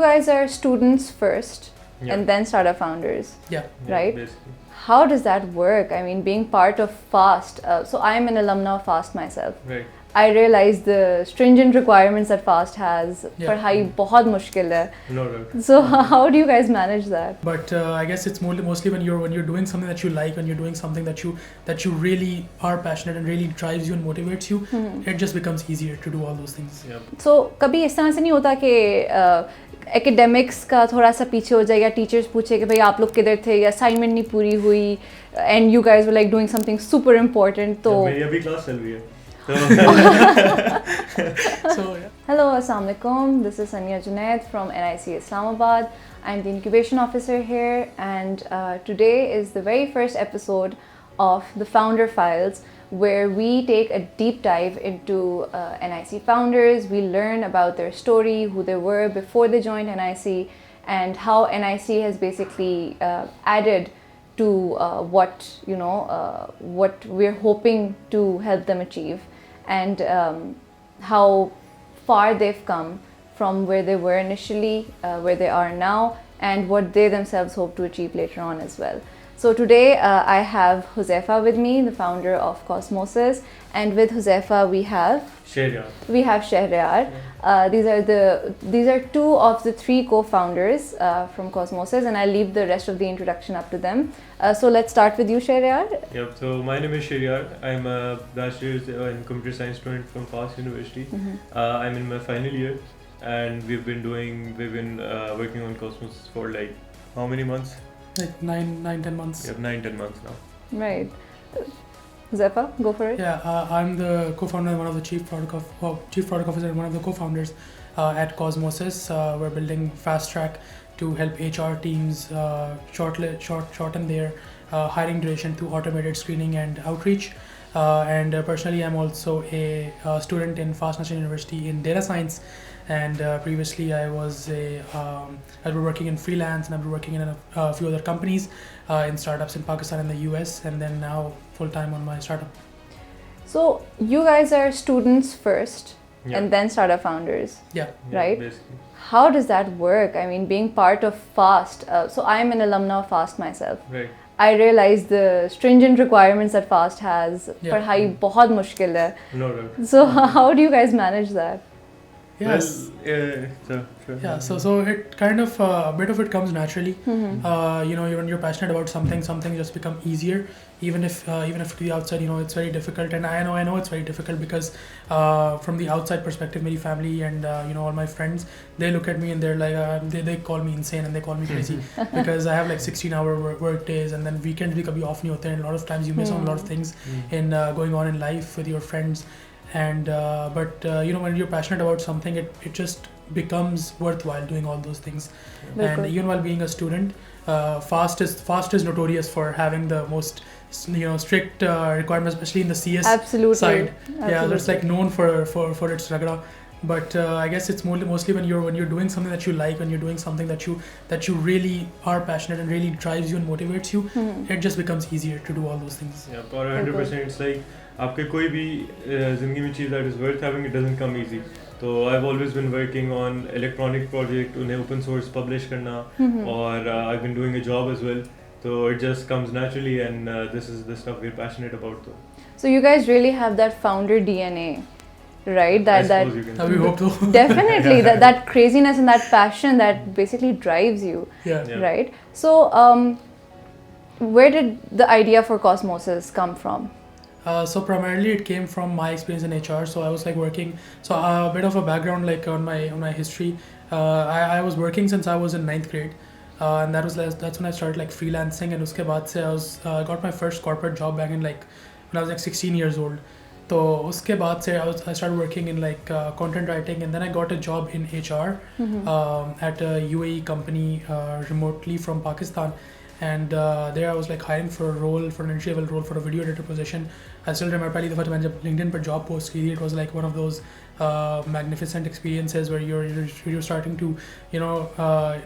guys are students first and then startup founders, right? Basically. How does that work? I mean, being part of FAST, so I'm an alumna of FAST myself. Right. I realize the stringent requirements that FAST has. पढ़ाई बहुत मुश्किल है. No doubt. So how do you guys manage that? But I guess it's mostly when you're doing something that you like, when you're doing something that you really are passionate and really drives you and motivates you, it just becomes easier to do all those things. Yeah. So कभी इस तरह से नहीं होता कि academics का थोड़ा सा पीछे हो जाए या टीचर्स पूछे कि भाई आप लोग किधर थे या असाइनमेंट नहीं पूरी हुई and you guys were like doing something super important तो मेरी अभी क्लास चल रही है. So Hello, Assalamu alaikum. This is Sania Junaid from NIC Islamabad. I'm the incubation officer here, and today is the very first episode of the Founder Files, where we take a deep dive into NIC founders. We learn about their story, who they were before they joined NIC, and how NIC has basically added to what we're hoping to help them achieve, and how far they've come from where they were initially, where they are now, and what they themselves hope to achieve later on as well. So today I have Huzaifa with me, the founder of Cosmosis, and with Huzaifa we have Shahryar. These are two of the three co-founders from Cosmosis, and I'll leave the rest of the introduction up to them. So let's start with you, Shahryar. Yep. So my name is Shahryar. I'm a bachelor's in computer science student from FAST University. I'm in my final year, and we've been working on Cosmosis for like how many months? like 9-10 months. Yep, 9-10 months now. Right. Huzaifa, go for it. Yeah, I'm the co-founder and one of the chief product officer and one of the co-founders at Cosmosis. We're building Fast Track to help HR teams shorten their hiring duration through automated screening and outreach. And personally, I'm also a student in Fast National University in data science. And previously, I was I've been working in freelance, and I've been working in a few other companies in startups in Pakistan and the US, and then now full time on my startup. So you guys are students first Yeah. and then startup founders, Yeah. right? Basically. How does that work? I mean, being part of FAST, so I'm an alumna of FAST myself. Right. I realize the stringent requirements that FAST has. पढ़ाई बहुत मुश्किल है. No doubt. So how do you guys manage that? Yes. Well, Yeah, so it kind of a bit of it comes naturally. When you're passionate about something just become easier. Even if to the outside, it's very difficult, and I know it's very difficult because from the outside perspective, my family and all my friends, they look at me and they're like they call me insane and they call me crazy because I have like 16-hour work days, and then weekends we kabhi off nahi hote, and a lot of times you miss on a lot of things in going on in life with your friends. And when you're passionate about something, it just becomes worthwhile doing all those things. And even while being a student, Fast is notorious for having the most strict requirements, especially in the CS Absolutely. side. Absolutely. Yeah, so it's like known for its ragda. But I guess it's mostly when you're doing something that you like, when you're doing something that you really are passionate and really drives you and motivates you, it just becomes easier to do all those things. Yeah, और 100% it's like आपके कोई भी ज़िंदगी में चीज़ that is worth having, it doesn't come easy. तो I've always been working on electronic project, उन्हें open source publish करना, और I've been doing a job as well. So it just comes naturally, and this is the stuff we're passionate about. So you guys really have that founder DNA, right? I suppose you can We hope so. Definitely that craziness and that passion that basically drives you. Yeah. Right? So where did the idea for Cosmosis come from? So primarily it came from my experience in HR. So I was like working. So a bit of a background like on my history. I was working since I was in 9th grade, and that's when I started like freelancing. And uske baad se I got my first corporate job back in like when I was like 16 years old. So uske baad se I started working in like content writing, and then I got a job in HR at a UAE company remotely from Pakistan. And there I was like hiring for an entry level role for a video editor position. I still remember पहली दफ़ा जब मैंने LinkedIn पर job post की थी, it was like one of those magnificent experiences where you're starting to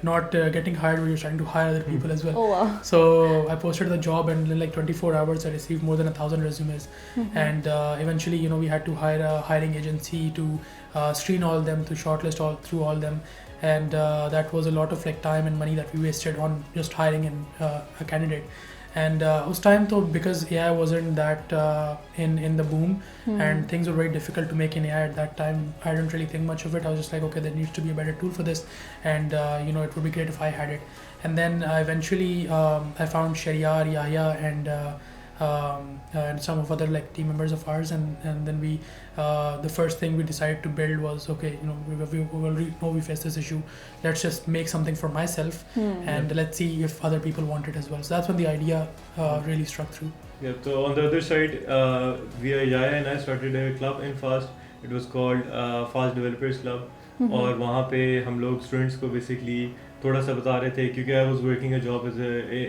not getting hired, where you're starting to hire other people as well. Oh wow. So I posted the job, and in like 24 hours I received more than 1,000 resumes. And eventually we had to hire a hiring agency to screen all them, to shortlist through all them. and that was a lot of like time and money that we wasted on just hiring a candidate. And उस time तो because AI wasn't that in the boom, and things were very difficult to make in AI at that time, I didn't really think much of it. I was just like, okay, there needs to be a better tool for this, and you know, it would be great if I had it. And then eventually I found Sharyar, Yahya, and some of other like team members of ours, and then we the first thing we decided to build was, okay, you know, we already know we face this issue, let's just make something for myself, and let's see if other people want it as well. So that's when the idea really struck through. Yeah, so on the other side, Yaya and I started a club in FAST. It was called FAST Developers Club. और वहाँ पे हम लोग students को basically थोड़ा सा बता रहे थे, क्योंकि I was working a job as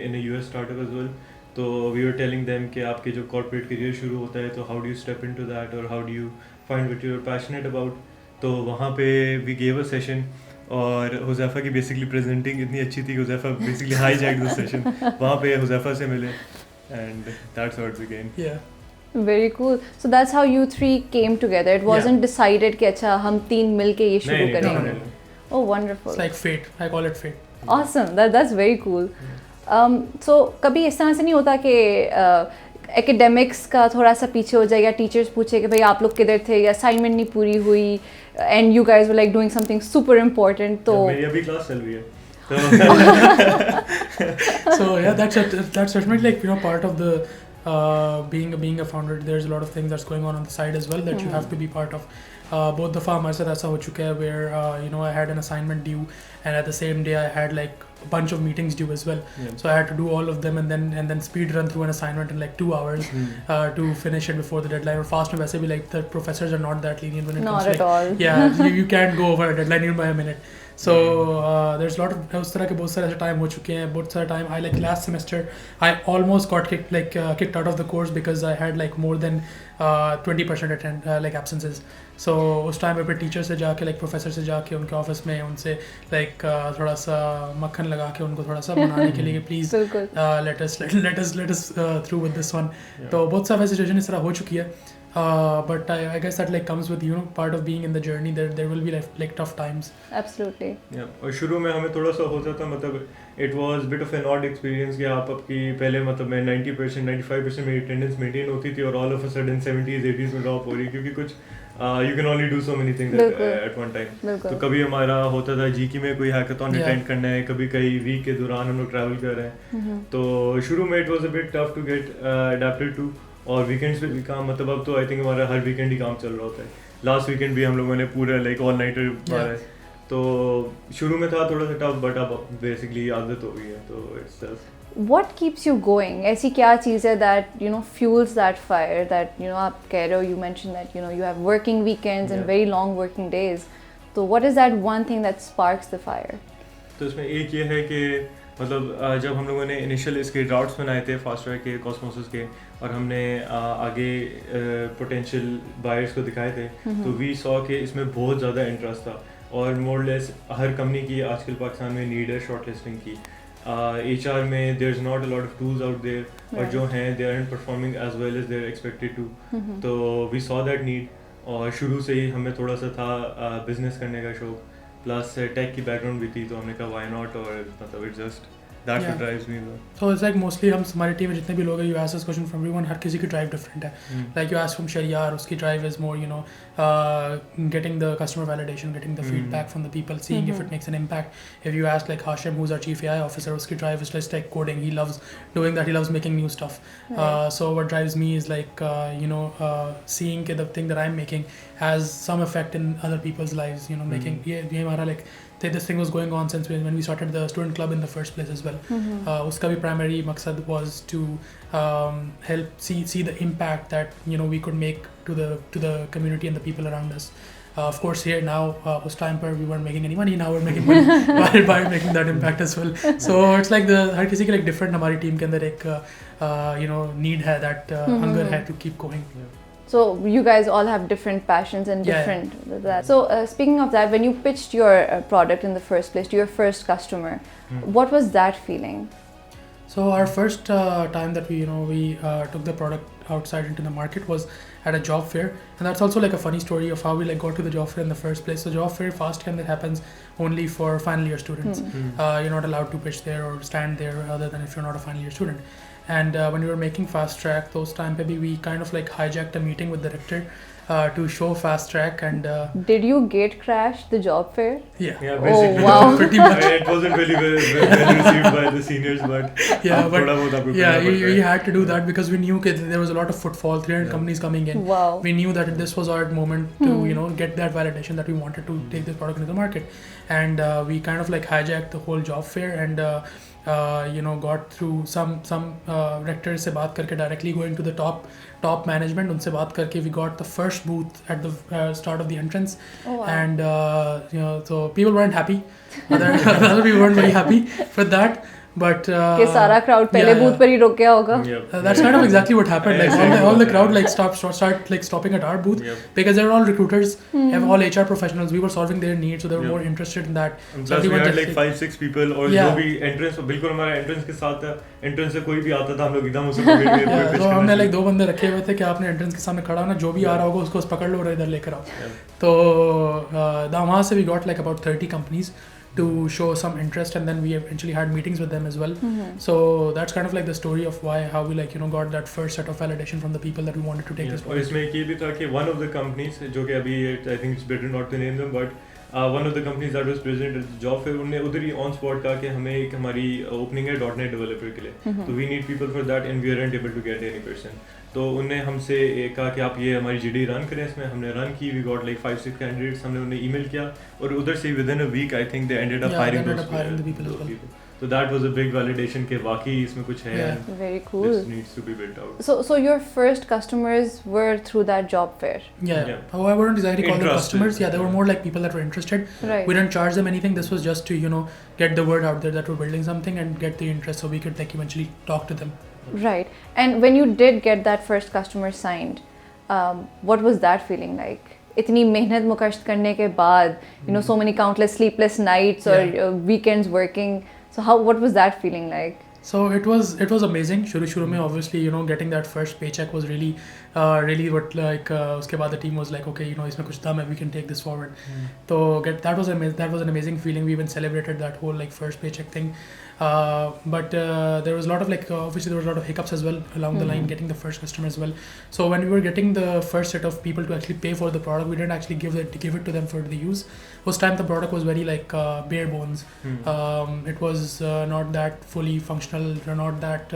in a US startup as well. तो वी वर टेलिंग देम कि आपके जो कॉर्पोरेट करियर शुरू होता है, तो how do you step into that और how do you find what you are passionate about. तो वहाँ पे वी गेव अ सेशन, और हुज़ैफ़ा की बेसिकली प्रेजेंटिंग इतनी अच्छी थी कि Huzaifa basically hijacked the session. वहाँ पे हुज़ैफ़ा से मिले, and that's how it began. Very cool. So that's how you three came together. It wasn't decided कि अच्छा हम तीन मिलके ये शुरू करेंगे. Oh, wonderful. It's like fate. I call it fate. Awesome. That's very cool. So कभी इस तरह से नहीं होता कि academics का थोड़ा सा पीछे हो जाए, या टीचर्स पूछे कि भाई आप लोग किधर थे, या असाइनमेंट नहीं पूरी हुई, and you guys were like doing something super important. तो मेरी अभी क्लास चल रही है. So yeah, that's definitely like, you know, part of the being a founder. There's a lot of things that's going on the side as well that you have to be part of. Both the हमारे साथ ऐसा हो चुका है where you know, I had an assignment due, and at the same day I had like a bunch of meetings due as well. So I had to do all of them and then speed run through an assignment in like 2 hours to finish it before the deadline. Or fast में वैसे भी like the professors are not that lenient when it comes to not at all. Yeah, you can't go over a deadline even by a minute. So there's a lot of उस तरह के बहुत सारे ऐसे time हो चुके हैं. बहुत सारा time I like last semester I almost got kicked out of the course because I had like more than 20% like absences. So उस टाइम पे टीचर से जाके like प्रोफेसर से जाके उनके ऑफिस में उनसे like थोड़ा सा मक्खन लगा के उनको थोड़ा सा बनाने के लिए please let us through with this one. तो बहुत सारे सिचुएशन इस तरह हो चुकी है. But I guess that like comes with, you know, part of being in the journey. There will be like tough times. Absolutely. Yeah. और शुरू में हमें थोड़ा सा होता था, मतलब it was bit of an odd experience कि आप आपकी पहले मतलब मैं 90% 95% मेरी attendance maintain होती थी, और all of a sudden 70s 80s में drop हो रही, क्योंकि कुछ you can only do so many things at one time. तो कभी हमारा होता था जी की में कोई हैकाथॉन अटेंड करना है, कभी कई वीक के दौरान हम लोग ट्रैवल कर रहे हैं. तो शुरू में it was a bit tough to get adapted to. और वीकेंड्स पे भी काम, मतलब अब तो आई थिंक हमारा हर वीकेंड ही काम चल रहा होता है. लास्ट वीकेंड भी हम लोगों ने पूरा लाइक ऑल नाइटर मारा है. तो शुरू में था थोड़ा सा टफ, बट अब बेसिकली आदत हो गई है, तो it's just. What keeps you going? ऐसी क्या चीज़ है that, you know, fuels that fire, that, you know, आप कह रहे हो, you mentioned that, you know, you have working weekends and very long working days. तो what is that one thing that sparks the fire? तो इसमें एक ये है कि मतलब जब हम लोगों ने इनिशियल इसके ड्राफ्ट्स बनाए थे फास्टवेयर के, कॉस्मोसिस के, और हमने आगे पोटेंशियल बायर्स को दिखाए थे, तो वी सॉ कि इसमें बहुत ज़्यादा इंटरेस्ट था, और मोर लेस हर कंपनी की आजकल पाकिस्तान में नीड है शॉर्ट लिस्टिंग की. HR में there is not a lot of tools out there, और जो हैं they are performing as well as they're expected to. तो वी सॉ दैट नीड, और शुरू से ही हमें थोड़ा सा था बिजनेस करने का शौक, प्लस टेक की बैकग्राउंड भी थी, तो हमने कहा व्हाई नॉट, और मतलब it just That's what drives me. So it's like mostly हम हमारी टीम में जितने भी लोग हैं, you ask this question from everyone, हर किसी की drive different है. Like you ask from Sharyar, उसकी drive is more, you know, getting the customer validation, getting the feedback from the people, seeing if it makes an impact. If you ask like Hashim, who's our chief AI officer, उसकी drive is just like coding. He loves doing that. He loves making new stuff. So what drives me is like you know, seeing the thing that I'm making has some effect in other people's lives. You know, making ये हमारा like this thing was going on since when we started the student club in the first place as well. Uska bhi primary maqsad was to help see the impact that, you know, we could make to the community and the people around us. Of course here now उस time पर we weren't making any money. Now we're making money by making that impact as well. So it's like हर किसी के like different हमारी team के अंदर एक you know, need है, that hunger है to keep going. So you guys all have different passions and different that. So speaking of that, when you pitched your product in the first place to your first customer, what was that feeling? So our first time that we took the product outside into the market was at a job fair, and that's also like a funny story of how we like got to the job fair in the first place. So job fair fast camp that happens only for final year students. You're not allowed to pitch there or stand there other than if you're not a final year student. And when we were making fast track, those time maybe we kind of like hijacked a meeting with the director to show fast track. And did you gate crash the job fair? yeah, Yeah, Oh, basically. wow. pretty much. It wasn't really well received by the seniors, but Yeah, but thoda bahut aapko yeah, karna padta we hai. had to do that because we knew that there was a lot of footfall, 300 Yeah. companies coming in. Wow. We knew that this was our moment to get that validation that we wanted to take this product into the market, and we kind of like hijacked the whole job fair and got through some rectors से बात करके directly going to the top management, उनसे बात करके we got the first booth at the start of the entrance. Oh, wow. And so people weren't happy. Other people weren't very happy for that. But कि सारा crowd पहले booth पर ही रुक गया होगा. Yep. that's kind of exactly what happened. Like Exactly all the what crowd happened. like start like stopping at our booth Yep. because they're all recruiters, have all HR professionals. We were solving their needs, so they were Yep. more interested in that. And So plus we everyone had just like 5-6 people और Yeah. जो भी entrance बिल्कुल हमारा entrance के साथ था, entrance से कोई भी आता था हम लोग एकदम उसे पकड़ के Yeah, pitch so करना हमने like शुरू। 2 बंदे रखे हुए थे कि आपने एंट्रेंस के सामने खड़ा होना, जो भी आ रहा होगा उसको पकड़ लो और इधर लेकर आओ. Yeah. तो वहाँ से we got like about 30 companies to show some interest, and then we eventually had meetings with them as well. So that's kind of like the story of how we got that first set of validation from the people that we wanted to take Yeah. this और product. इसमें एक ये भी था कि one of the companies जो कि अभी I think it's better not to name them, but one of the companies that was present at the job fair उन्होंने उधर ही on spot कहा कि हमें एक हमारी opening है .NET developer के लिए, तो we need people for that and we aren't able to get any person. तो उन्होंने हमसे कहा कि आप ये हमारी GD रन करें. इसमें हमने रन की, we got like 5-6 candidates. हमने उन्हें email किया और उधर से within a week I think they ended up Yeah, hiring they ended those up hiring the people as those well. people. So that was a big validation कि वाकई इसमें कुछ है. Yeah. and Very This cool. needs to be built out. So your first customers were through that job fair. Yeah. Yeah. Oh, I wouldn't exactly call them Interested. customers. Yeah, they were more like people that were interested. Right. We didn't charge them anything. This was just to get the word out there that we're building something and get the interest, so we could like eventually talk to them. Right. And when you did get that first customer signed, what was that feeling like? इतनी मेहनत मुकश्त करने के बाद, so many countless sleepless nights or weekends working. So what was that feeling like? So it was amazing. Shuru mein obviously getting that first paycheck was really what like उसके बाद the team was like, okay, इसमें कुछ दम है, we can take this forward. So that was an amazing feeling. We even celebrated that whole like first paycheck thing. But there was a lot of like obviously there was a lot of hiccups as well along the line getting the first customer as well. So when we were getting the first set of people to actually pay for the product, we didn't actually give it to them for the use. This time the product was very like bare bones. It was not that fully functional, not that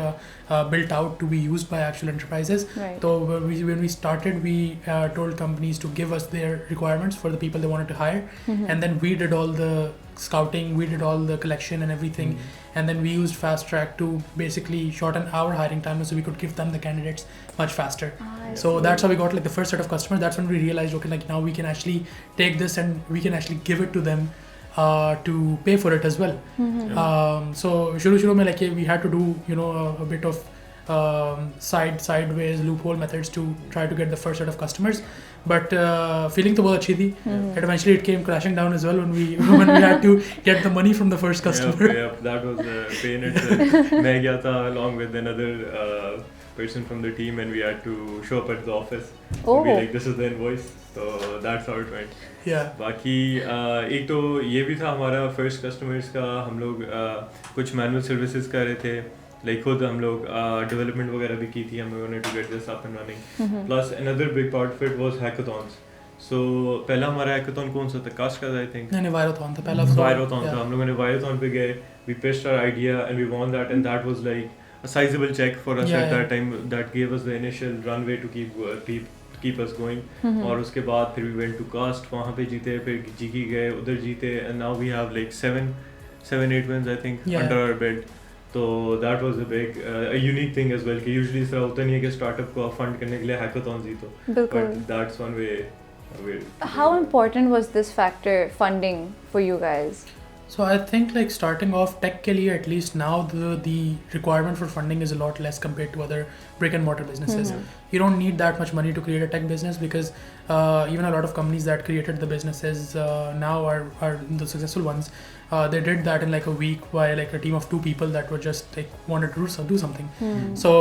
built out to be used by actual enterprises. Right. So when we started, we told companies to give us their requirements for the people they wanted to hire, and then we did all the scouting, we did all the collection and everything, and then we used Fast Track to basically shorten our hiring time so we could give them the candidates much faster. So that's how we got like the first set of customers. That's when we realized, okay, like now we can actually take this and we can actually give it to them to pay for it as well. So shuru mein like we had to do a bit of sideways loophole methods to try to get the first set of customers, but feeling to bahut achhi thi. And eventually it came crashing down as well when we had to get the money from the first customer. Yep, that was the pain itself. मैं गया था along with another person from the team and we had to show up at the office. Oh. Be like, this is the invoice. So that's how it went. Yeah. बाकी एक तो ये भी था हमारा फर्स्ट कस्टमर्स का, हम लोग कुछ मैनुअल सर्विसेज कर रहे थे, लाइक खुद हम लोग डेवलपमेंट वगैरह भी की थी हम लोगों ने to get this up and running. Plus another big part of it was hackathons. So पहला हमारा हैकाथॉन कौन सा था? कास्ट का आई थिंक. नहीं वायरोथॉन था पहला. वायरोथॉन था. हम लोगों ने वायरोथॉन पे गए, we pitched our idea and we won that, and that was like a sizable check for us at that time. That gave us the initial runway to keep us going. और उसके बाद फिर we went to cast, वहाँ पे जीते, फिर जीकी गए, उधर जीते, and now we have like 7-8 wins I think under our belt. So that was a big a unique thing as well कि usually इस तरह होता नहीं है कि startup को fund करने के लिए hackathon जीतो. बिल्कुल. But that's one way. How important was this factor, funding, for you guys? So I think like starting off tech के लिए at least now the requirement for funding is a lot less compared to other brick and mortar businesses. You don't need that much money to create a tech business because even a lot of companies that created the businesses now are the successful ones. They did that in like a week by like a team of 2 people that were just like wanted to do something. So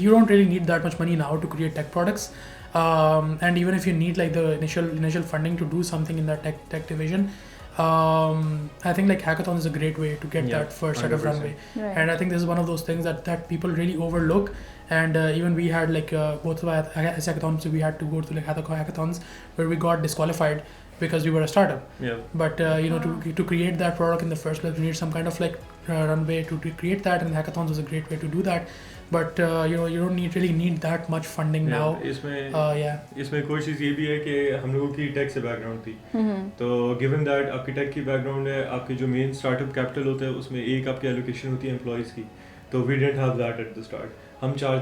you don't really need that much money now to create tech products. And even if you need like the initial funding to do something in that tech division, I think like hackathon is a great way to get that first set of 100%. runway. Right. And I think this is one of those things that people really overlook. And even we had like both of our hackathons, we had to go to like hackathons where we got disqualified because we were a startup. Yeah. But you know, to create that product in the first place, we need some kind of like runway to create that, and hackathons is a great way to do that. But you know, you don't really need that much funding now. इसमें कोई चीज़ ये भी है कि हम लोगों की take से बैकग्राउंड थी, तो गिवन दैट आपकी टेक की बैकग्राउंड है, आपके जो मेन स्टार्टअप कैपिटल होता है उसमें एक आपकी एलोकेशन होती है एम्प्लॉयज़ की, तो we didn't have that at the start. हम चार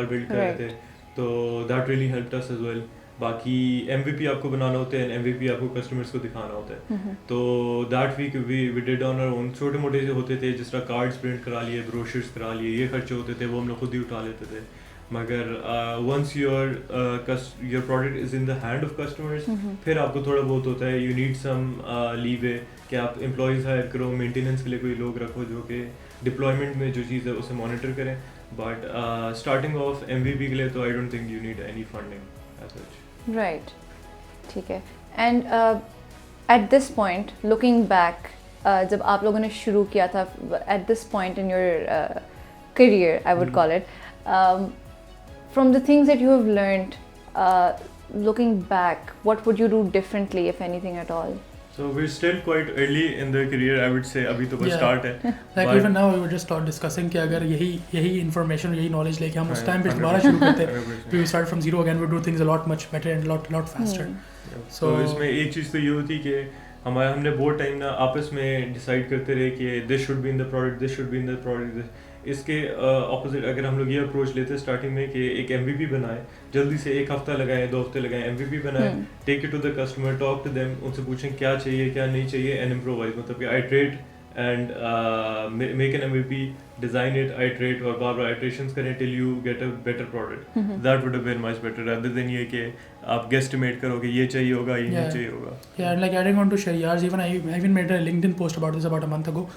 बिल्ड कर रहे थे, तो that really helped us as well. बाकी MVP आपको बनाना होता है, MVP आपको कस्टमर्स को दिखाना होता है, तो that we did on our own. छोटे मोटे जो होते थे जिस तरह कार्ड्स प्रिंट करा लिए, ब्रोशर्स करा लिए, ये खर्चे होते थे, वो हम लोग खुद ही उठा लेते थे. मगर once your product is in the hand of customers, फिर आपको थोड़ा बहुत होता है, यू नीड सम लीवे कि आप एम्प्लॉयज़ हायर करो, मेंटेनेंस के लिए कोई लोग रखो जो कि डिप्लॉयमेंट में जो चीज़ है उसे मॉनिटर करें. बट स्टार्टिंग ऑफ MVP के लिए तो I don't think you need any funding as such. Right. ठीक है. And at this point, looking back, जब आप लोगों ने शुरू किया था, at this point in your career, I would call it, from the things that you have learned, looking back, what would you do differently, if anything at all? So we're still quite early in the career, I would say. अभी तो बस start है. Like But even now we were just discussing कि अगर यही information, यही knowledge लेके हम उस time पे दोबारा शुरू करते, we start from zero again, we do things a lot much better and lot faster. So इसमें एक चीज़ तो ये होती कि हमने बहुत टाइम ना आपस में डिसाइड करते रहे कि this should be in the product, this should be in the product. इसके ऑपोजिट अगर हम लोग ये अप्रोच लेते हैं स्टार्टिंग में कि एक MVP बनाए, जल्दी से 1 हफ्ता लगाएं, 2 हफ्ते लगाएं, MVP बनाएं, take it to the customer, talk to them, उनसे पूछें क्या चाहिए क्या नहीं चाहिए, एंड इम्प्रोवाइज, मतलब कि iterate and make an MVP, design it, iterate और बार बार आइट्रेशंस करें till you get a better product. That would have been much better rather than ये कि आप गेस्टिमेट करोगे ये चाहिए होगा, ये नहीं चाहिए होगा. Yeah, and like adding on to Sharyar's, I even made a LinkedIn post about this about a month ago.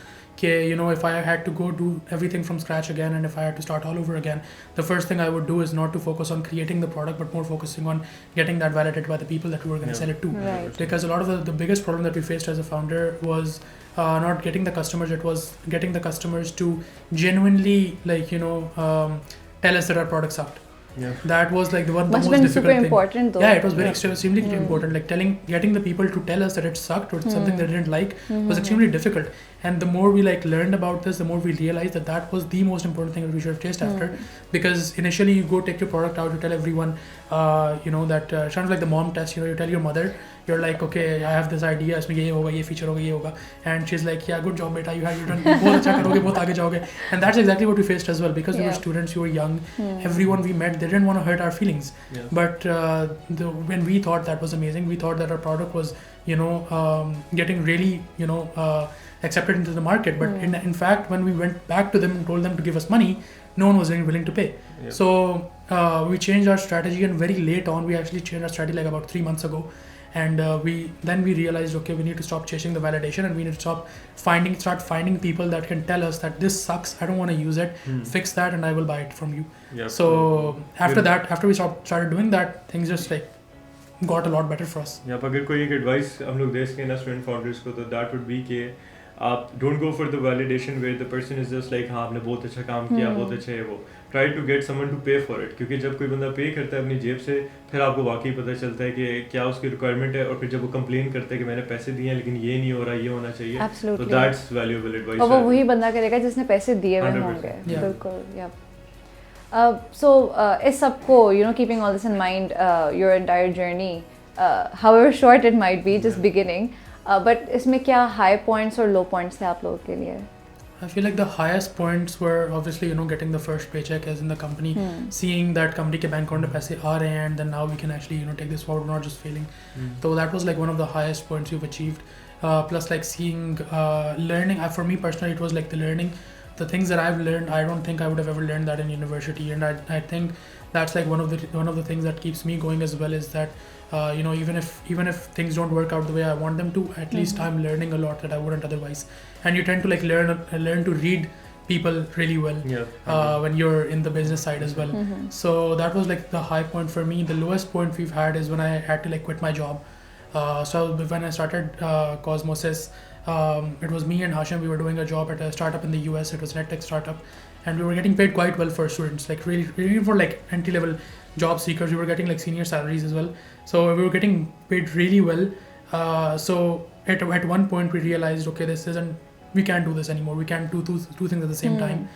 You know, if I had to go do everything from scratch again, and if I had to start all over again, the first thing I would do is not to focus on creating the product, but more focusing on getting that validated by the people that we were going to sell it to. Right. Because a lot of the biggest problem that we faced as a founder was not getting the customers. It was getting the customers to genuinely, like, you know, tell us that our product sucked. Yeah. That was like the most Must have been difficult super thing. important though. Yeah, it was very extremely important. Like getting the people to tell us that it sucked or something they didn't like was extremely difficult. And the more we like learned about this, the more we realized that was the most important thing that we should have chased after. Because initially you go take your product out, you tell everyone, you know, that sounds like the mom test. You know, you tell your mother, you're like, okay, I have this idea, इसमें ये होगा, ये feature होगा, ये होगा, and she's like, yeah, good job, beta, you done बहुत अच्छा करोगे, बहुत आगे जाओगे. And that's exactly what we faced as well, because we were students, we were young, everyone we met, they didn't want to hurt our feelings. But when we thought that was amazing, we thought that our product was, you know, getting really, you know, accepted into the market. But in fact, when we went back to them and told them to give us money, no one was really willing to pay. So we changed our strategy, and very late on, we actually changed our strategy like about 3 months ago. And we realized, okay, we need to stop chasing the validation, and we need to start finding people that can tell us that this sucks, I don't want to use it, fix that, and I will buy it from you. So after we started doing that, things just like got a lot better for us. Yeah, अगर कोई एक advice हम लोग दे सकें ना student founders को, तो that would be कि आप don't go for the validation where the person is just like हाँ आपने बहुत अच्छा काम किया, बहुत अच्छा है वो. Try to get someone to pay for it, क्योंकि जब कोई बंदा पे करता है अपनी जेब से, फिर आपको वाकई पता चलता है कि क्या उसकी रिक्वायरमेंट है, और फिर जब वो कंप्लेन करते हैं कि मैंने पैसे दिए हैं लेकिन ये नहीं हो रहा, ये होना चाहिए, तो दैट्स वैल्यूएबल एडवाइस. और वो वही बंदा करेगा जिसने पैसे दिए हुए होंगे. बिल्कुल. So इस सबको, you know, keeping all this in mind, your entire journey, however short it might be, just beginning, but इसमें क्या high points और low points थे आप लोगों के लिए? I feel like the highest points were obviously, you know, getting the first paycheck as in the company, seeing that company के bank account में पैसे आ रहे हैं, and then now we can actually, you know, take this forward, not just failing. So that was like one of the highest points we've achieved. Plus like seeing, learning. For me personally, it was like the learning. The things that I've learned, I don't think I would have ever learned that in university, and I think that's like one of the things that keeps me going as well, is that you know, even if things don't work out the way I want them to, at least I'm learning a lot that I wouldn't otherwise. And you tend to like learn to read people really well when you're in the business side as well. So that was like the high point for me. The lowest point we've had is when I had to like quit my job. So when I started Cosmosis, it was me and Hashim. We were doing a job at a startup in the US. It was an edtech startup, and we were getting paid quite well for students, like really for like entry level job seekers. We were getting like senior salaries as well. So we were getting paid really well. So at one point we realized, okay, we can't do this anymore. We can't do two things at the same time.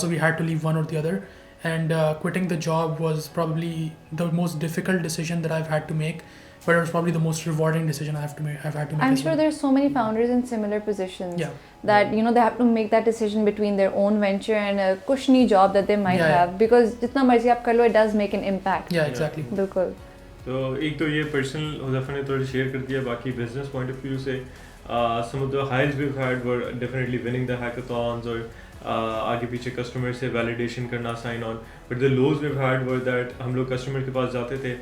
So we had to leave one or the other. And quitting the job was probably the most difficult decision that I've had to make, but it was probably the most rewarding decision I've had to make. I'm sure there's so many founders in similar positions that they have to make that decision between their own venture and a cushiony job that they might have, because jitna marzi aap kar lo, it does make an impact. Yeah, exactly. बिल्कुल. तो एक तो ये personal Huzaifa ने थोड़ी share कर दिया. बाकी बिजनेस पॉइंट ऑफ व्यू से some of the highs we've had were definitely winning the hackathons और आगे पीछे कस्टमर से वैलिडेशन करना, sign on. But the lows we've had were that हम लोग कस्टमर के पास जाते थे,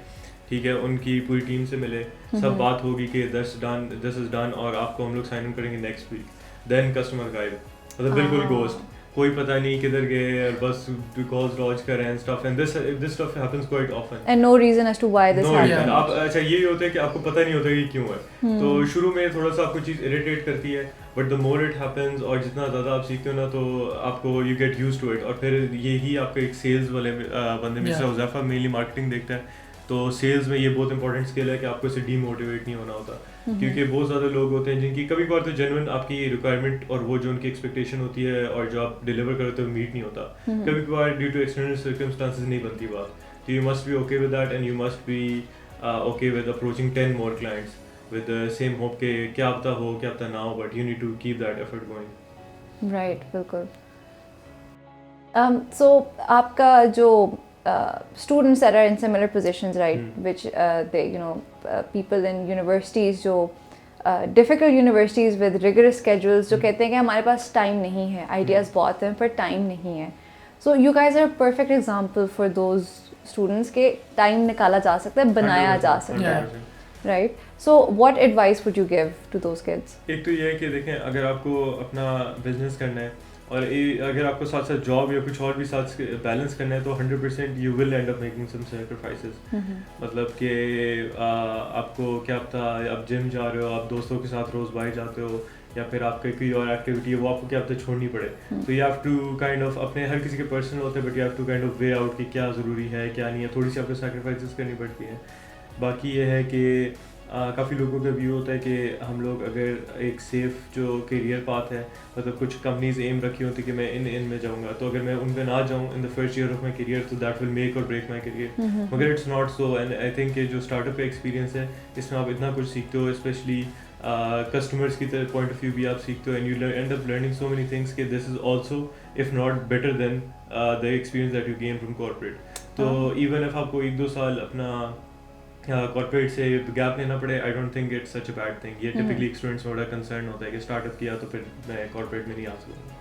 ठीक है, उनकी पूरी टीम से मिले, सब बात होगी कि दिस इज डन और आपको हम लोग साइन इन करेंगे नेक्स्ट वीक. देन कस्टमर गायब, मतलब बिल्कुल गोस्ट, कोई पता नहीं किधर गए और बस कॉल्स लॉन्च कर रहे हैं stuff. And this stuff happens quite often and no reason as to why this happened. आप अच्छा यही होता है कि आपको पता नहीं होता कि क्यों है. तो शुरू में थोड़ा सा आपको चीज़ इरिटेट करती है, but the more it happens और जितना ज़्यादा आप सीखते हो ना, तो आपको you get used to it. और फिर यही आपका एक सेल्स वाले बंदे में से हुज़ैफ़ा मेनली मार्केटिंग देखता है, तो सेल्स में ये बहुत इंपॉर्टेंट स्किल है कि आपको इसे डीमोटिवेट नहीं होना होता. क्योंकि बहुत ज़्यादा लोग होते हैं जिनकी कभी कभार तो जेन्युइन आपकी रिक्वायरमेंट और वो जो उनकी एक्सपेक्टेशन होती है और जो आप डिलीवर करते हो मीट नहीं होता. कभी कभार ड्यू टू एक्सटर्नल सर्कमस्टांसेस नहीं बनती बात. तो you must be okay with that and you must be okay with approaching 10 more clients with the same hope के क्या पता हो क्या पता ना हो, but you need to keep that effort going. Right, बिल्कुल. सो आपका जो students that are in similar positions, right, which they people in universities जो difficult universities with rigorous schedules जो कहते हैं कि हमारे पास time नहीं है, ideas बहुत हैं पर time नहीं है. So you guys are a perfect example for those students के time निकाला जा सकता है, बनाया जा सकता है, right? So what advice would you give to those kids? एक तो ये है कि देखें, अगर आपको अपना बिजनेस करना है और अगर आपको साथ साथ जॉब या कुछ और भी साथ बैलेंस करना है, तो 100% you will end up making some sacrifices. मतलब कि आपको क्या पता आप जिम जा रहे हो, आप दोस्तों के साथ रोज़ बाहर जाते हो, या फिर आपकी कोई और एक्टिविटी है वो आपको क्या पता छोड़नी पड़े. तो you have to kind of, अपने हर किसी के पर्सनल होते हैं, but you have to kind of weigh out कि क्या ज़रूरी है क्या नहीं है. थोड़ी सी आपको सैक्रिफाइसेस करनी पड़ती हैं. बाकी ये है कि काफ़ी लोगों का व्यू होता है कि हम लोग अगर एक सेफ़ जो करियर पाथ है, मतलब कुछ कंपनीज एम रखी होती है कि मैं इन में जाऊंगा, तो अगर मैं उन पे ना जाऊं in the first year of my career, तो दैट विल मेक और ब्रेक माई करियर. मगर it's not so. And I think ये जो स्टार्टअप का एक्सपीरियंस है, इसमें आप इतना कुछ सीखते हो, स्पेशली कस्टमर्स की पॉइंट ऑफ व्यू भी आप सीखते हो, and you end up learning so many things कि this is also if not better than the experience that you gain from corporate. तो इवन इफ आपको 1-2 साल अपना कॉर्पोरेट से गैप लेना पड़े, I don't think it's such a bad thing. ये typically students में बड़ा कंसर्न होता है कि स्टार्टअप किया तो फिर मैं कॉर्पोरेट में नहीं आ सकूँगा.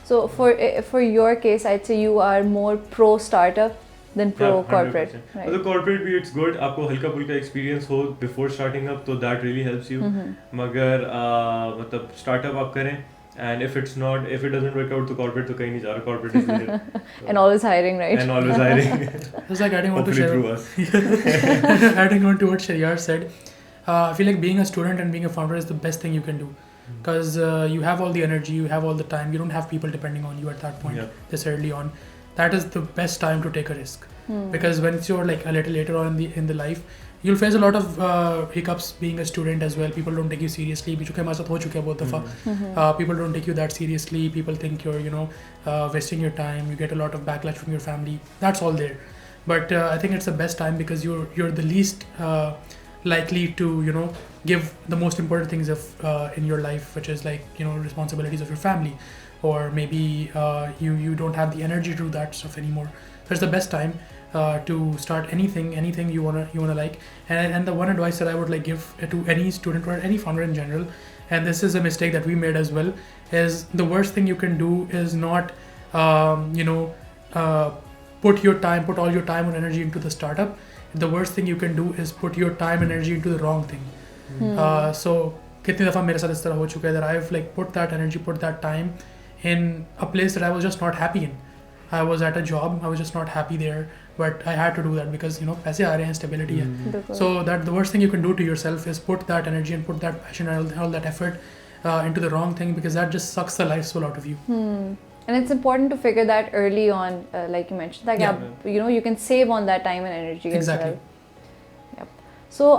So for your case, I'd say you are more pro startup than pro corporate. Right. मतलब corporate भी it's good, आपको हल्का फुल्का एक्सपीरियंस हो before starting up, तो that really helps you. मगर मतलब startup आप करें, and if it doesn't work out, तो corporate तो कहीं नहीं जा रहा. Corporate is there. And always hiring, right? And always hiring. It's like adding on to through us. adding on to what Sharyar said. I feel like being a student and being a founder is the best thing you can do. Because you have all the energy, you have all the time, you don't have people depending on you at that point, this early on. That is the best time to take a risk. Because when you're like a little later on in the life, you'll face a lot of hiccups being a student as well. People don't take you seriously. Because हमारे साथ हो चुका है बहुत दफ़ा. People don't take you that seriously. People think you're wasting your time. You get a lot of backlash from your family. That's all there. But I think it's the best time because you're the least likely to give the most important things in your life, which is like responsibilities of your family, or maybe you don't have the energy to do that stuff anymore. So it's the best time to start anything you wanna like. And the one advice that I would like give to any student or any founder in general, and this is a mistake that we made as well, is the worst thing you can do is not put all your time and energy into the startup. The worst thing you can do is put your time and energy into the wrong thing. So कितनी दफ़ा मेरे साथ इस तरह हो चुका है that I've like put that energy, put that time in a place that I was just not happy in. I was at a job, I was just not happy there, but I had to do that because पैसे आ रहे हैं, stability है. बिल्कुल. So that the worst thing you can do to yourself is put that energy and put that passion and all that effort into the wrong thing, because that just sucks the life soul out of you. And it's important to figure that early on, like you mentioned, that Yeah. you can save on that time and energy Exactly. as well. Yep. So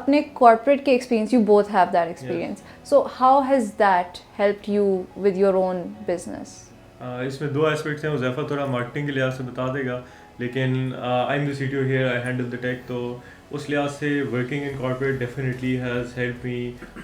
अपने corporate के experience, you both have that experience. So how has that helped you with your own business? इसमें दो aspects हैं. उज़ैफ़ा थोड़ा marketing के लिहाज से बता देगा, लेकिन I am the CTO here, I handle the tech. तो उस लिहाज से working in corporate definitely has help me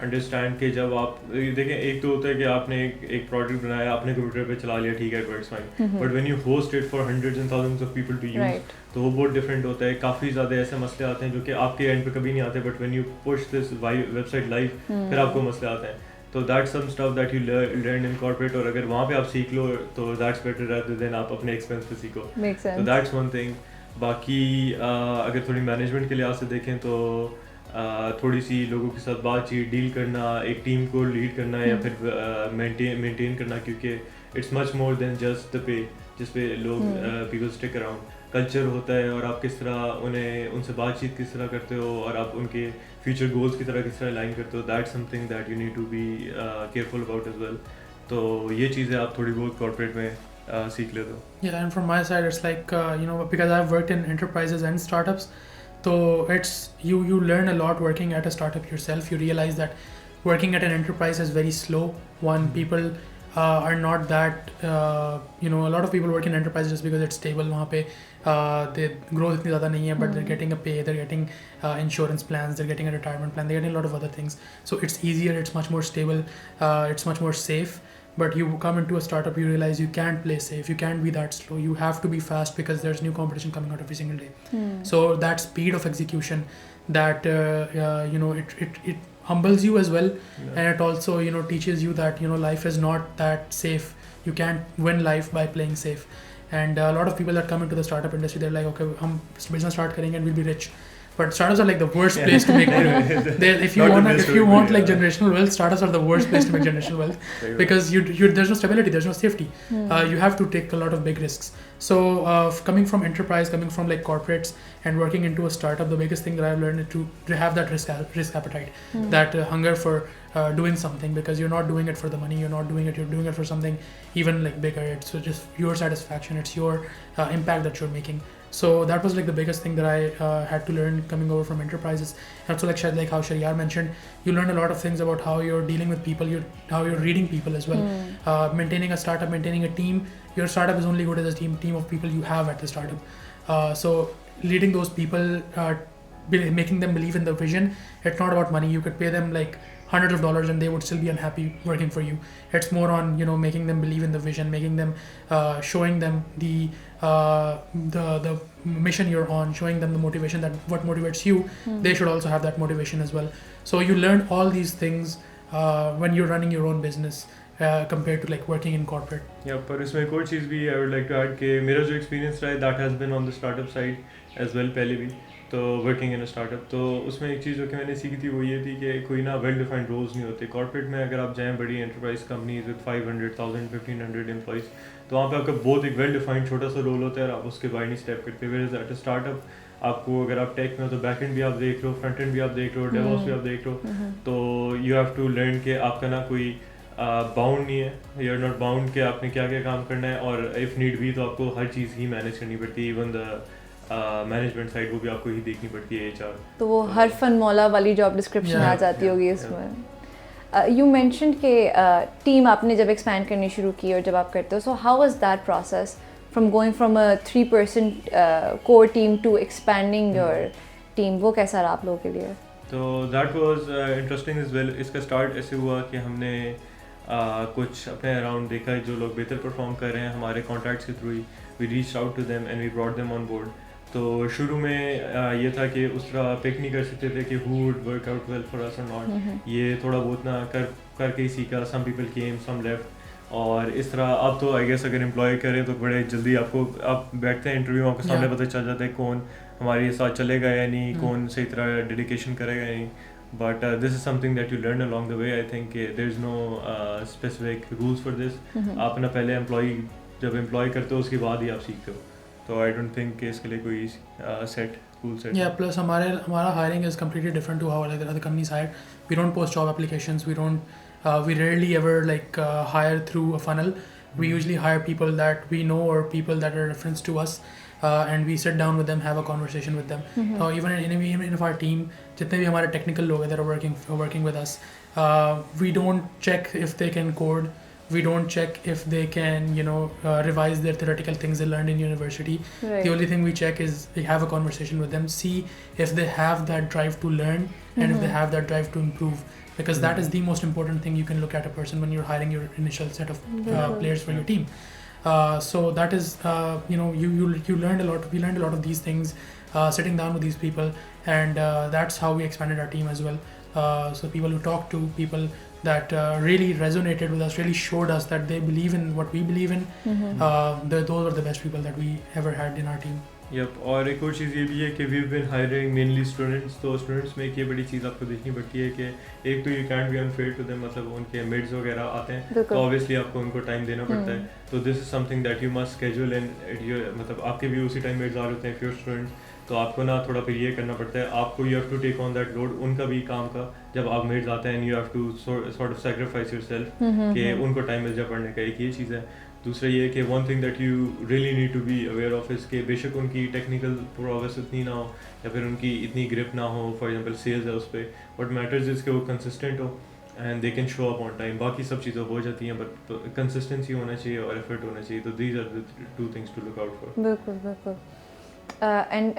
understand कि जब आप देखें, एक तो होता है कि आपने एक प्रोडक्ट बनाया, आपने कंप्यूटर पे चला लिया, ठीक है, it works fine, but when you host it for hundreds and thousands of people to use, तो वो बहुत डिफरेंट होता है. काफ़ी ज़्यादा ऐसे मसले आते हैं जो कि आपके एंड पे कभी नहीं आते, but when you push this website live, फिर आपको मसले आते हैं. तो that's some stuff that you learn in corporate, और अगर वहाँ पे आप सीख लो तो दैट्स बेटर रादर देन आप अपने एक्सपेंस पे सीखो. तो दैट्स वन थिंग. बाकी अगर थोड़ी मैनेजमेंट के लिहाज से देखें तो थोड़ी सी लोगों के साथ बातचीत, डील करना, एक टीम को लीड करना या फिर मेंटेन करना, क्योंकि it's much more than just the pay जिस पे लोग पीपल स्टिक अराउंड. कल्चर होता है और आप किस तरह उनसे बातचीत किस तरह करते हो और आप उनके फ्यूचर गोल्स की तरह किस तरह अलाइन करते हो. That's something that you need to be careful about as well. तो ये चीज़ें आप थोड़ी बहुत कॉर्पोरेट में सीख लेते हो. Yeah, and from my side, it's like because I've worked in enterprises and startups, so it's you learn a lot working at a startup yourself. You realize that working at an enterprise is very slow. One, people are not that a lot of people work in enterprise just because it's stable. वहाँ पे the growth इतनी ज़्यादा नहीं है, but they're getting a pay, they're getting insurance plans, they're getting a retirement plan, they're getting a lot of other things. So it's easier, it's much more stable, it's much more safe. But you come into a startup, you realize you can't play safe, you can't be that slow, you have to be fast because there's new competition coming out every single day. So that speed of execution, that it humbles you as well. And it also teaches you that life is not that safe. You can't win life by playing safe. And a lot of people that come into the startup industry, they're like, okay, hum business start करेंगे and we'll be rich. But startups are like the worst place to make money. If you want like generational wealth, startups are the worst place to make generational wealth because there's no stability, there's no safety. You have to take a lot of big risks. So coming from enterprise, coming from like corporates and working into a startup, the biggest thing that I've learned is to have that risk appetite, that hunger for doing something, because you're not doing it for the money, you're doing it for something even like bigger. It's just your satisfaction, it's your impact that you're making. So that was like the biggest thing that I had to learn coming over from enterprises. And also like how Sharyar mentioned, you learn a lot of things about how you're dealing with people, how you're reading people as well. Maintaining a startup, maintaining a team. Your startup is only good as a team of people you have at the startup. So leading those people, making them believe in the vision. It's not about money. You could pay them like hundreds of dollars and they would still be unhappy working for you. It's more on making them believe in the vision, making them showing them the mission you're on, showing them the motivation, that what motivates you, they should also have that motivation as well. So you learn all these things when you're running your own business compared to like working in corporate. Yeah, पर इसमें एक और चीज़ भी I would like to add कि मेरा जो experience रहा है that has been on the startup side as well पहले भी. तो वर्किंग इन स्टार्टअप, तो उसमें एक चीज़ जो कि मैंने सीखी थी वो ये थी कि कोई ना वेल डिफाइंड रोल्स नहीं होते. कॉर्पोरेट में अगर आप जाएं बड़ी एंटरप्राइज कंपनीज विद 500,000 1500 एम्प्लॉइज, तो वहाँ पे आपका बहुत एक वेल डिफाइंड छोटा सा रोल होता है और आप उसके बाहर नहीं स्टेप करते. वेयर एट अ स्टार्टअप आपको, अगर आप टेक में हो तो बैक एंड भी आप देख लो, फ्रंट एंड भी आप देख लो, डेवॉप्स भी आप देख लो. तो यू हैव टू लर्न कि आपका ना कोई बाउंड नहीं है, यू आर नॉट बाउंड कि आपने क्या क्या काम करना है, और इफ़ नीड भी तो आपको हर चीज़ ही मैनेज करनी पड़ती है. इवन द मैनेजमेंट साइड वो भी आपको ही देखनी पड़ती है, HR. तो वो हर फन मौला वाली जॉब डिस्क्रिप्शन आ जाती होगी इसमें. यू मेंशन्ड कि टीम आपने जब एक्सपैंड करनी शुरू की और जब आप करते हो, so how was that process from going from a 3-person core team to expanding your team? वो कैसा रहा आप लोगों के लिए? तो that was interesting as well. इसका स्टार्ट ऐसे हुआ कि हमने कुछ अपने अराउंड देखा जो लोग बेहतर परफॉर्म कर रहे हैं हमारे कॉन्टैक्ट्स के थ्रू ही. We reached out to them and we brought them on board. तो शुरू में ये था कि उस तरह पिक नहीं कर सकते थे कि who would work out well for us और नॉट. ये थोड़ा बहुत ना करके ही सीखा. सम पीपल केम, सम लेफ्ट. और इस तरह अब तो आई गेस अगर एम्प्लॉय करें तो बड़े जल्दी आपको, आप बैठते हैं इंटरव्यू में, आपके सामने पता चल जाता है कौन हमारे साथ चलेगा या नहीं, कौन सही तरह डेडिकेशन करेगा या नहीं. but this is something that you learn along the way. I think there's no specific rules for this. आप ना पहले जब एम्प्लॉय करते हो उसके बाद ही आप सीखते हो, तो आई डोंट थिंक इसके लिए कोई set rule set. Yeah, plus हमारा hiring is completely different to how like other companies hire. We don't post job applications. We rarely ever hire through a funnel. We usually hire people that we know or people that are reference to us, and we sit down with them, have a conversation with them. So even in our team, जितने भी हमारे technical लोग हैं that are working with us, we don't check if they can code. We don't check if they can, revise their theoretical things they learned in university. Right. The only thing we check is we have a conversation with them, see if they have that drive to learn and if they have that drive to improve. Because that is the most important thing you can look at a person when you're hiring your initial set of players for your team. So that is, you learned a lot. We learned a lot of these things sitting down with these people, and that's how we expanded our team as well. So people who talk to people that really resonated with us, really showed us that they believe in what we believe in. Those are the best people that we ever had in our team. Yep. और एक और चीज़ ये भी है कि we've been hiring mainly students. तो students में एक ये बड़ी चीज़ आपको देखनी पड़ती है कि एक तो you can't be unfair to them, मतलब उनके mids वगैरह आते हैं तो obviously आपको उनको time देना पड़ता है. तो this is something that you must schedule and मतलब आपके भी उसी time mids आ जाते हैं if you're students, तो आपको ना थोड़ा फिर ये करना पड़ता है, आपको you have to take on that load उनका भी काम का जब आप mids आते हैं and you have to sort of sacrifice yourself कि उनको time मिल जाए पढ़ने का. एक ये चीज़ है. दूसरा ये है कि one thing that you really need to be aware of इस के बेशक उनकी टेक्निकल प्रोग्रेस इतनी ना हो या फिर उनकी इतनी ग्रिप ना हो, फॉर एग्जांपल सेल्स है उस पर, बट मैटर्स इज कि वो कंसिस्टेंट हो and they can show up on time. बाकी सब चीज़ें हो जाती हैं बट कंसिस्टेंसी होना चाहिए और एफर्ट होना चाहिए. तो these are the two things to look out for. बिल्कुल बिल्कुल.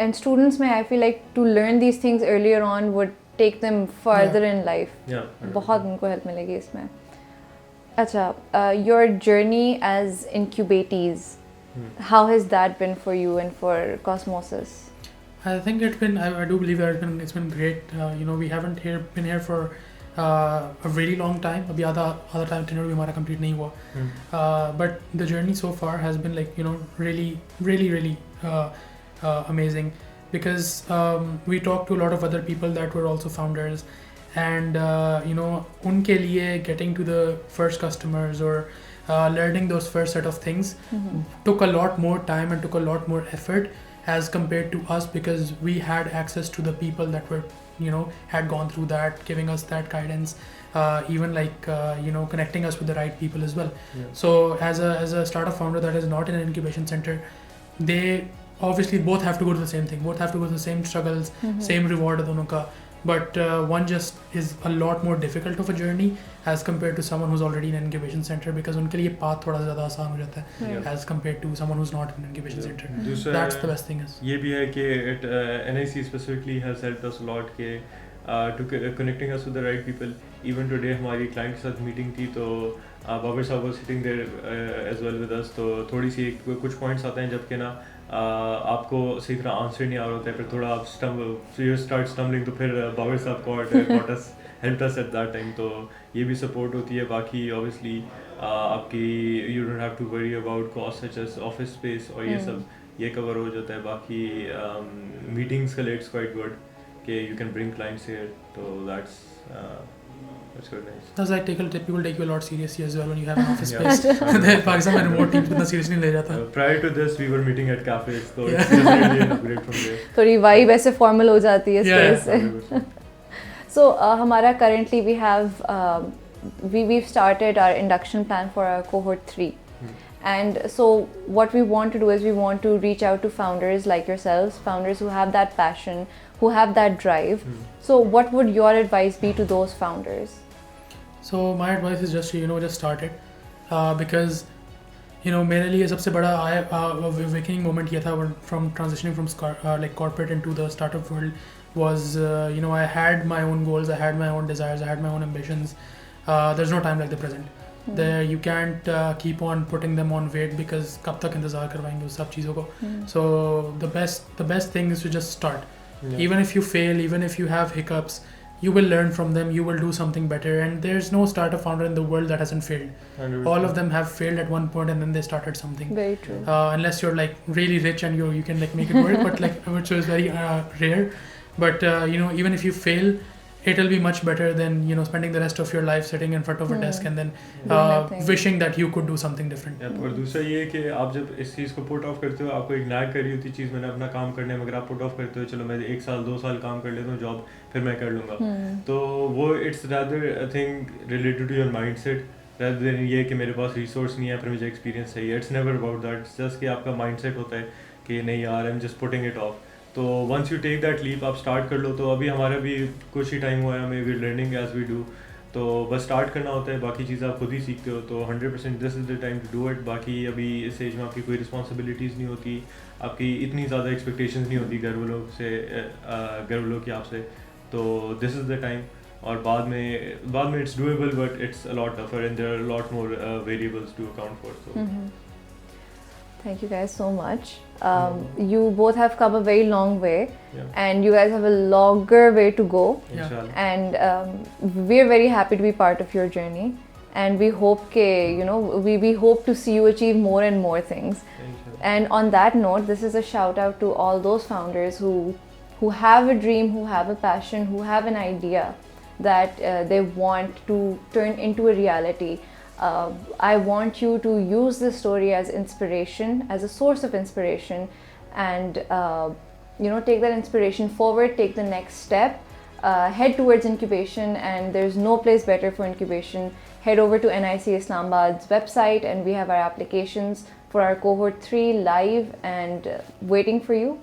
And students में I feel like to learn these things earlier on would take them further in life. बहुत उनको हेल्प मिलेगी इसमें. अच्छा, your journey as incubatees, how has that been for you and for Cosmosis? I think I do believe that it's been great. We haven't been here for a very long time. अभी आधा time tenure भी हमारा complete नहीं हुआ. But the journey so far has been really amazing, because we talked to a lot of other people that were also founders, and उनके लिए getting to the first customers or learning those first set of things took a lot more time and took a lot more effort as compared to us, because we had access to the people that were had gone through that, giving us that guidance, even connecting us with the right people as well. So as a startup founder that is not in an incubation center, they obviously both have to go to the same thing, both have to go to the same struggles, same reward दोनों का. But one just is a lot more difficult of a journey as compared to someone who's already in an incubation center, because उनके लिए path थोड़ा ज़्यादा आसान हो जाता है as compared to someone who's not in an incubation center. That's the best thing is. ये भी है कि NIC specifically has helped us a lot के to connecting us with the right people. Even today हमारी client के साथ meeting थी, तो बाबर साहब was sitting there as well with us. तो थोड़ी सी कुछ points आते हैं जबकि ना आपको सही तरह आंसर नहीं आ रहा होता है, फिर थोड़ा आप यू स्टार्ट स्टम्बलिंग, तो फिर Babar sahab caught us help us at that time. तो ये भी सपोर्ट होती है. बाकी ऑब्वियसली आपकी you don't have to worry about cost such as office space और ये सब ये कवर हो जाता है. बाकी मीटिंग्स का लेट्स क्वाइट गुड कि you can bring clients here, तो that's good, nice. That's like people take you a lot seriously as well when you have an office space. Pakistan में remote teams इतना seriously नहीं ले जाता. Prior to this we were meeting at cafes, so it's really an upgrade from there. थोड़ी vibe ऐसे formal हो जाती है space से. So हमारा currently we have we've started our induction plan for our cohort 3. And so what we want to do is we want to reach out to founders like yourselves, founders who have that passion, who have that drive. So what would your advice be to those founders? So my advice is just just start it, because मेरे लिए सबसे बड़ा awakening moment ये था from transitioning from corporate into the startup world was I had my own goals, I had my own desires, I had my own ambitions. There's no time like the present. There you can't keep on putting them on wait, because कब तक इंतज़ार करवाएंगे उस सब चीज़ों को. So the best thing is to just start. Even if you fail, even if you have hiccups, you will learn from them, you will do something better. And there's no startup founder in the world that hasn't failed. 100%. All of them have failed at one point and then they started something. Very true. Unless you're really rich and you can make it work, but which is very rare. But even if you fail, it'll be much better than spending the rest of your life sitting in front of a desk and then nothing. wishing that you could do something different. और दूसरा ये है कि आप जब इस चीज़ को put off करते हो, आपको एक नैग कर रही होती चीज़, मैंने अपना काम करने में, मगर आप पुट ऑफ करते हो चलो मैं 1 साल 2 साल काम कर लेता हूँ जॉब, फिर मैं कर लूँगा, तो वो it's rather I think related to your mind set rather than ये कि मेरे पास रिसोर्स नहीं है फिर मुझे एक्सपीरियंस चाहिए. It's never about that. It's just कि आपका माइंड सेट होता है कि नहीं यार I am just putting it off. तो once you take that leap, आप स्टार्ट कर लो. तो अभी हमारा भी कुछ ही टाइम हुआ है, हमें we learning as we do. तो बस स्टार्ट करना होता है, बाकी चीज़ें आप खुद ही सीखते हो. तो 100% this is the time to do it. बाकी अभी इस एज में आपकी कोई रिस्पॉन्सिबिलिटीज़ नहीं होती, आपकी इतनी ज़्यादा एक्सपेक्टेशंस नहीं होती घर वालों की आपसे. तो दिस इज़ द टाइम. और बाद में it's doable but it's a lot tougher and there are lot more variables to account for. So Thank you guys so much. You both have come a very long way, and you guys have a longer way to go. Inshallah. And we're very happy to be part of your journey. And we hope we hope to see you achieve more and more things. Inshallah. And on that note, this is a shout out to all those founders who have a dream, who have a passion, who have an idea that they want to turn into a reality. I want you to use this story as inspiration, as a source of inspiration, and take that inspiration forward, take the next step, head towards incubation, and there's no place better for incubation. Head over to NIC Islamabad's website, and we have our applications for our cohort 3 live and waiting for you.